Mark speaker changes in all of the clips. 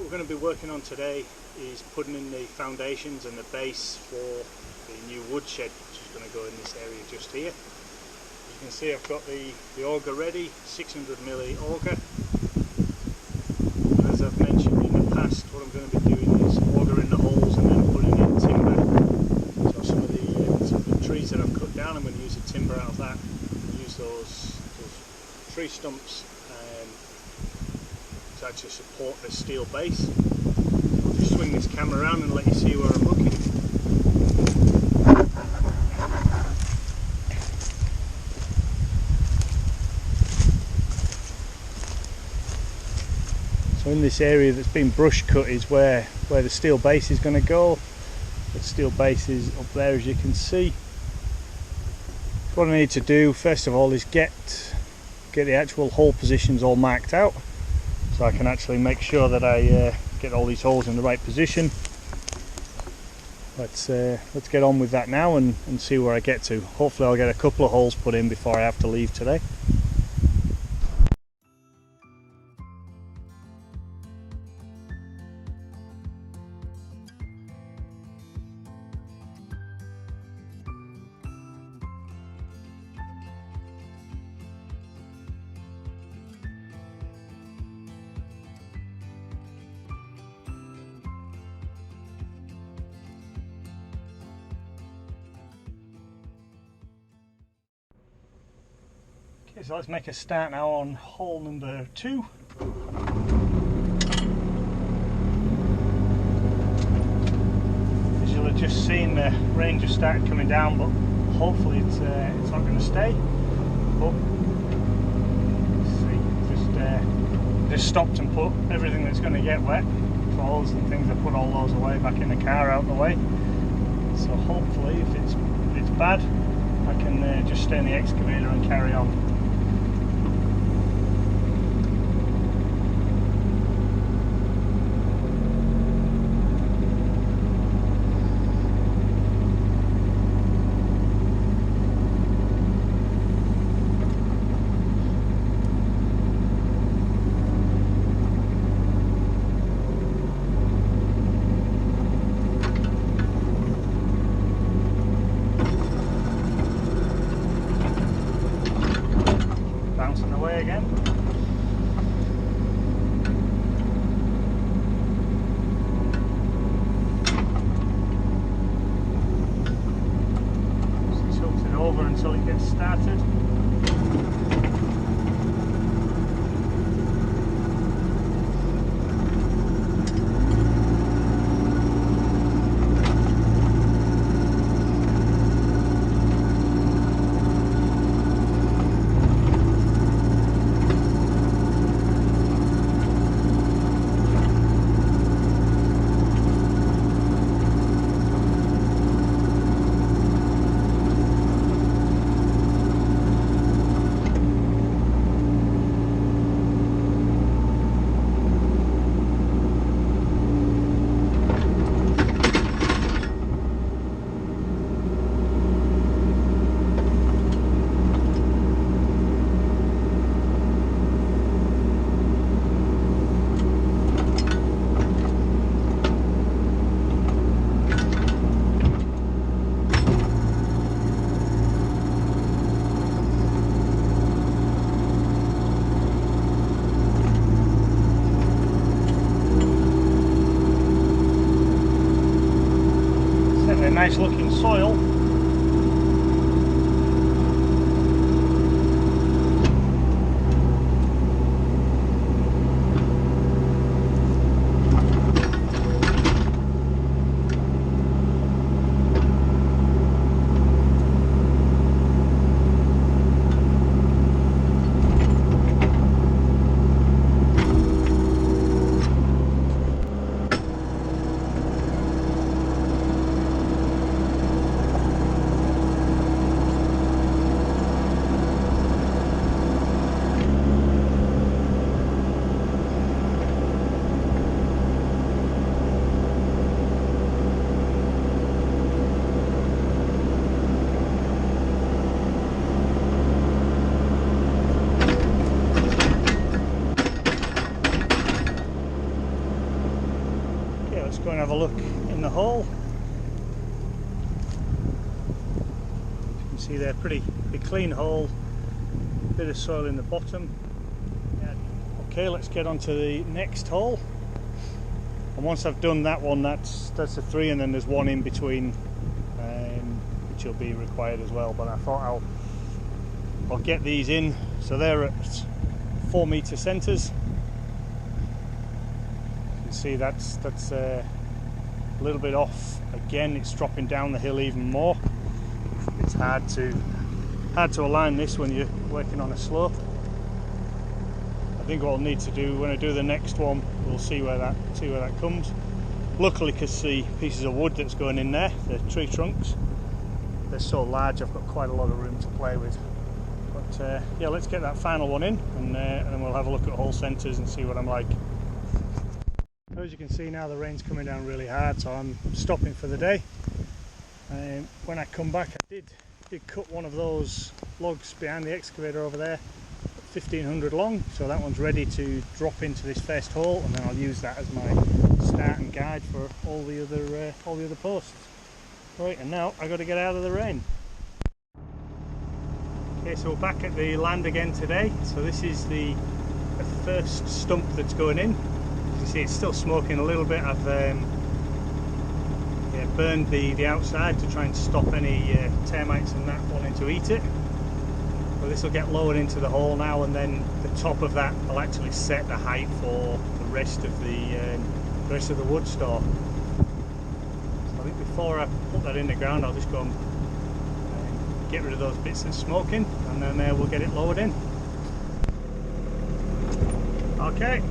Speaker 1: we're going to be working on today is putting in the foundations and the base for the new wood shed, which is going to go in this area just here. As you can see, I've got the auger ready, 600mm auger. And as I've mentioned in the past, what I'm going to be doing is augering the holes and then putting in timber. So some of the trees that I've cut down, I'm going to use the timber out of that and use those tree stumps to actually support the steel base. I'll just swing this camera around and let you see where I'm looking. So in this area that's been brush cut is where the steel base is going to go. The steel base is up there, as you can see. What I need to do first of all is get the actual hole positions all marked out, so I can actually make sure that I get all these holes in the right position. Let's get on with that now and see where I get to. Hopefully I'll get a couple of holes put in before I have to leave today. Okay, so let's make a start now on hole number 2. As you'll have just seen, the rain just started coming down, but hopefully it's not going to stay. But see, just stopped and put everything that's going to get wet, clothes and things. I put all those away back in the car, out the way. So hopefully, if it's bad, I can just stay in the excavator and carry on. Bouncing away again. Just tilt it over until it gets started. Nice looking soil. let's go and have a look in the hole. As you can see there, pretty clean hole, bit of soil in the bottom. Okay, let's get on to the next hole. And once I've done that one, that's a 3, and then there's one in between, which will be required as well. But I thought I'll get these in. So they're at 4 metre centres. You can see that's a little bit off. Again, it's dropping down the hill even more. It's hard to align this when you're working on a slope. I think what I'll need to do when I do the next one, we'll see where that comes. Luckily, because the pieces of wood that's going in there, the tree trunks, they're so large, I've got quite a lot of room to play with. But yeah, let's get that final one in, and then we'll have a look at hole centres and see what I'm like. As you can see now, the rain's coming down really hard, so I'm stopping for the day. When I come back, I did cut one of those logs behind the excavator over there, 1500 long, so that one's ready to drop into this first hole, and then I'll use that as my start and guide for all the other posts. Right, and now I've got to get out of the rain. Okay, so we're back at the land again today. So this is the first stump that's going in. As you see, it's still smoking a little bit. I've burned the outside to try and stop any termites and that wanting to eat it. So this will get lowered into the hole now, and then the top of that will actually set the height for the rest of the wood store. So I think before I put that in the ground, I'll just go and get rid of those bits that's smoking, and then we'll get it lowered in. Okay.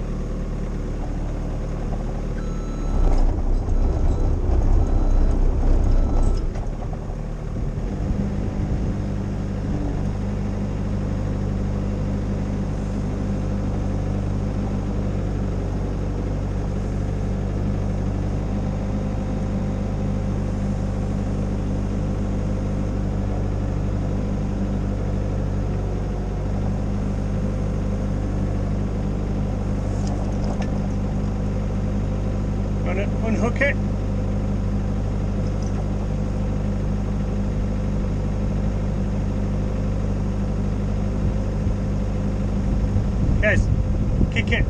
Speaker 1: Unhook it. Guys, kick it.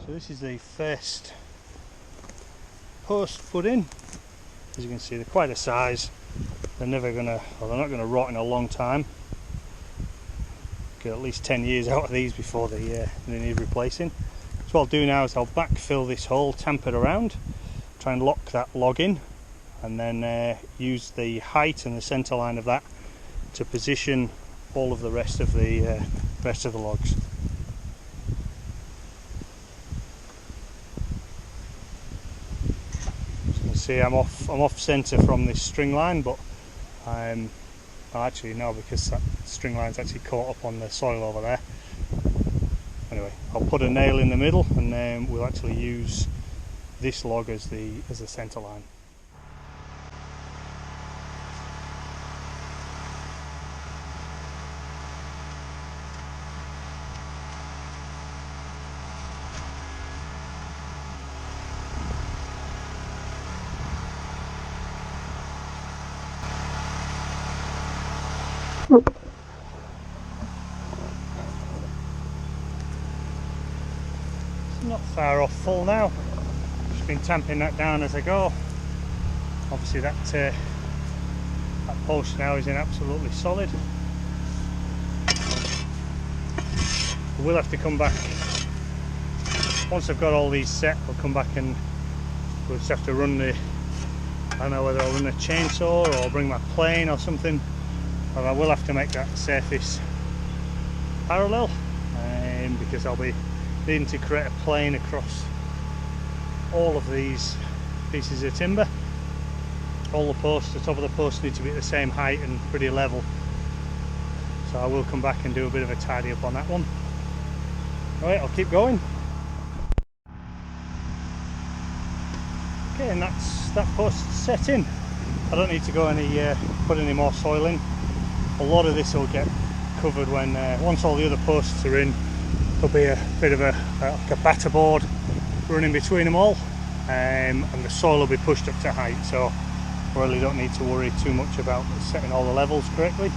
Speaker 1: This is the first post put in. As you can see, they're quite a size. They're not gonna rot in a long time. Get at least 10 years out of these before they need replacing. So what I'll do now is I'll backfill this hole, tamp it around, try and lock that log in, and then use the height and the centre line of that to position all of the rest of the logs. See, I'm off centre from this string line, but well, actually no, because that string line's actually caught up on the soil over there. Anyway, I'll put a nail in the middle, and then we'll actually use this log as the centre line. It's not far off full now. Just been tamping that down as I go. Obviously that post now is in absolutely solid. We'll have to come back once I've got all these set. I'll come back and we'll just have to run I don't know whether I'll run a chainsaw or I'll bring my plane or something. But I will have to make that surface parallel, because I'll be needing to create a plane across all of these pieces of timber. All the posts, the top of the posts need to be at the same height and pretty level. So I will come back and do a bit of a tidy up on that one. Right, I'll keep going. Okay, and that's that post set in. I don't need to go put any more soil in. A lot of this will get covered when once all the other posts are in. There'll be a bit of like a batter board running between them all, and the soil will be pushed up to height, so I really don't need to worry too much about setting all the levels correctly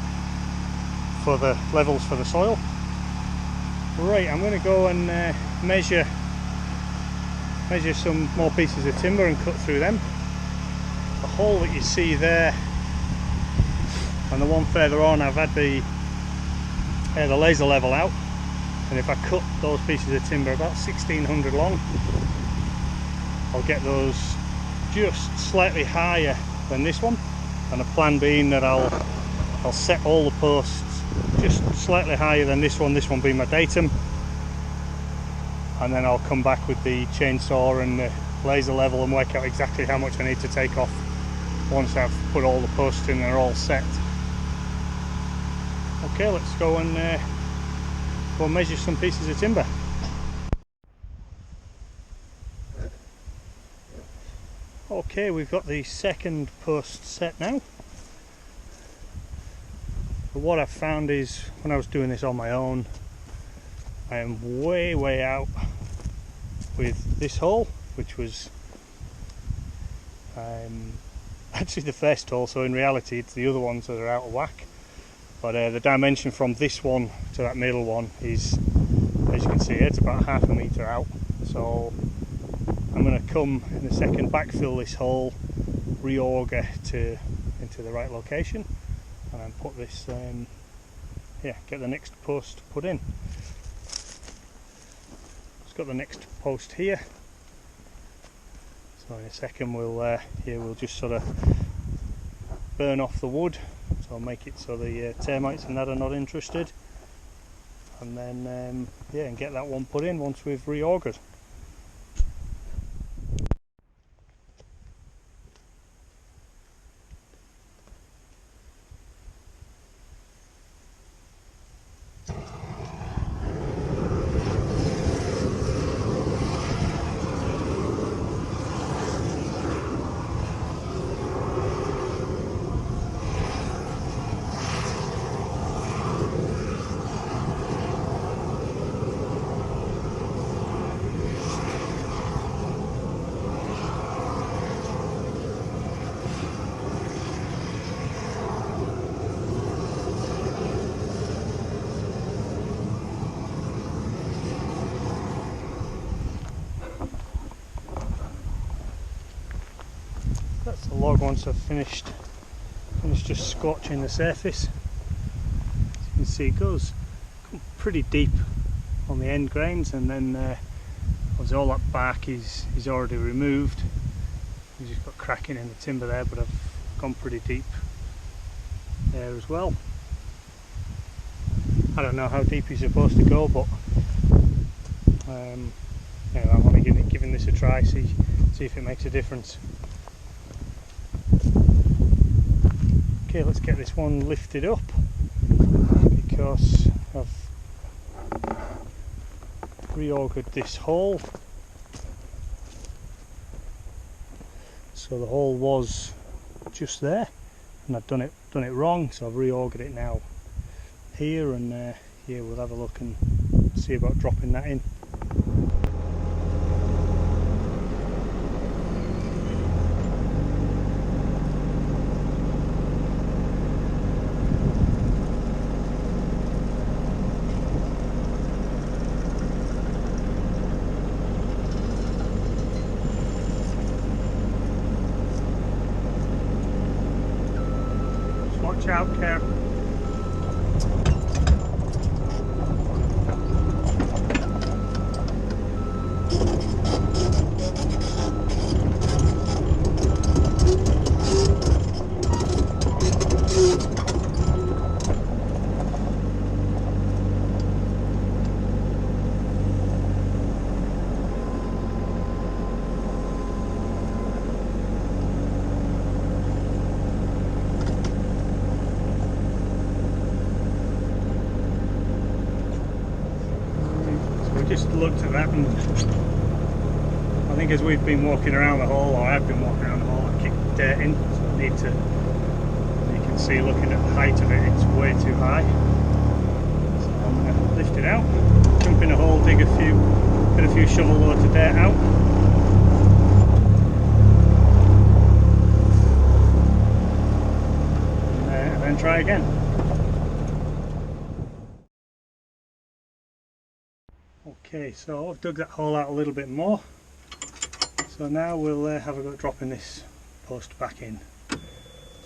Speaker 1: for the levels for the soil. Right, I'm going to go and measure some more pieces of timber and cut through them. The hole that you see there and the one further on, I've had the laser level out, and if I cut those pieces of timber about 1600 long, I'll get those just slightly higher than this one, and the plan being that I'll set all the posts just slightly higher than this one being my datum, and then I'll come back with the chainsaw and the laser level and work out exactly how much I need to take off once I've put all the posts in and they're all set. Okay, let's go and measure some pieces of timber. Okay, we've got the second post set now. But what I've found is, when I was doing this on my own, I am way out with this hole, which was actually the first hole, so in reality it's the other ones that are out of whack. But the dimension from this one to that middle one is, as you can see, it's about ½ a metre out. So I'm going to come in a second, backfill this hole, reauger into the right location, and then put this, get the next post put in. It's got the next post here. So in a second we'll just sort of burn off the wood, so I'll make it so the termites and that are not interested, and then and get that one put in once we've reaugered. That's the log once I've finished just scorching the surface. As you can see, it goes pretty deep on the end grains, and then obviously all that bark is already removed. You've just got cracking in the timber there, but I've gone pretty deep there as well. I don't know how deep you're supposed to go, but anyway, I'm only giving this a try, see if it makes a difference. Okay, let's get this one lifted up, because I've reaugered this hole. So the hole was just there, and I've done it wrong, so I've reaugered it now here, and here we'll have a look and see about dropping that in. Watch out, Care. Just looked at that and I think as we've been walking around the hole, or I've been walking around the hole, I've kicked dirt in, so I need to, you can see looking at the height of it, it's way too high. So I'm going to lift it out, jump in a hole, dig a few shovel loads of dirt out. And then try again. Okay, so I've dug that hole out a little bit more. So now we'll have a go at dropping this post back in.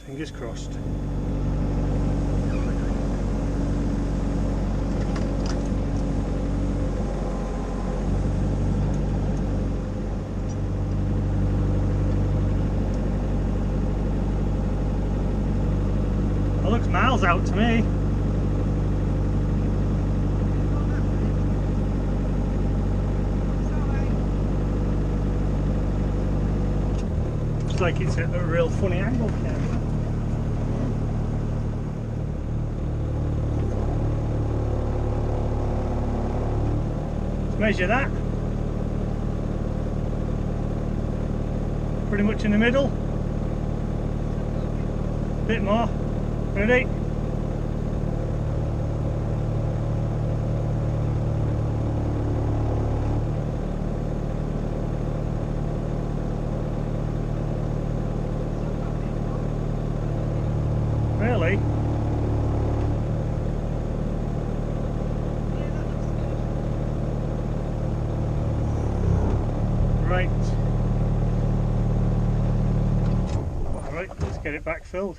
Speaker 1: Fingers crossed. It looks miles out to me. Looks like it's at a real funny angle here. Let's measure that. Pretty much in the middle. A bit more. Ready? Really? Right. Alright, let's get it back filled.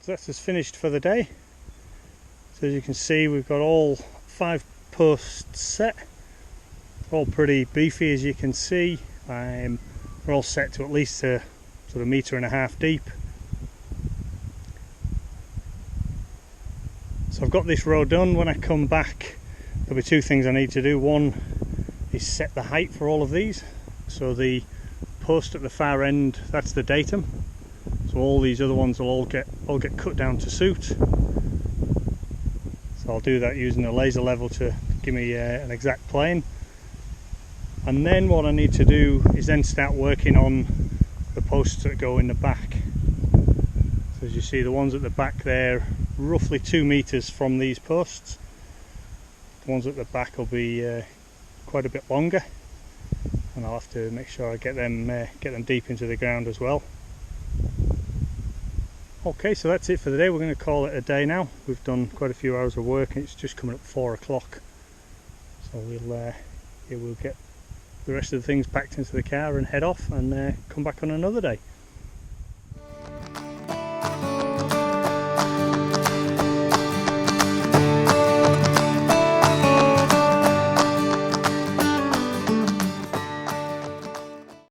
Speaker 1: So that's us finished for the day. So as you can see, we've got all 5 posts set, all pretty beefy as you can see. We're all set to at least a sort of 1.5 meters deep. So I've got this row done. When I come back, there'll be 2 things I need to do. One is set the height for all of these. So the post at the far end, that's the datum. So all these other ones will all get cut down to suit. So I'll do that using a laser level to give me an exact plane. And then what I need to do is then start working on the posts that go in the back. So as you see, the ones at the back there, roughly 2 meters from these posts. The ones at the back will be quite a bit longer, and I'll have to make sure I get them deep into the ground as well. Okay, so that's it for the day. We're going to call it a day now. We've done quite a few hours of work and it's just coming up 4 o'clock. So we'll get the rest of the things packed into the car and head off and come back on another day.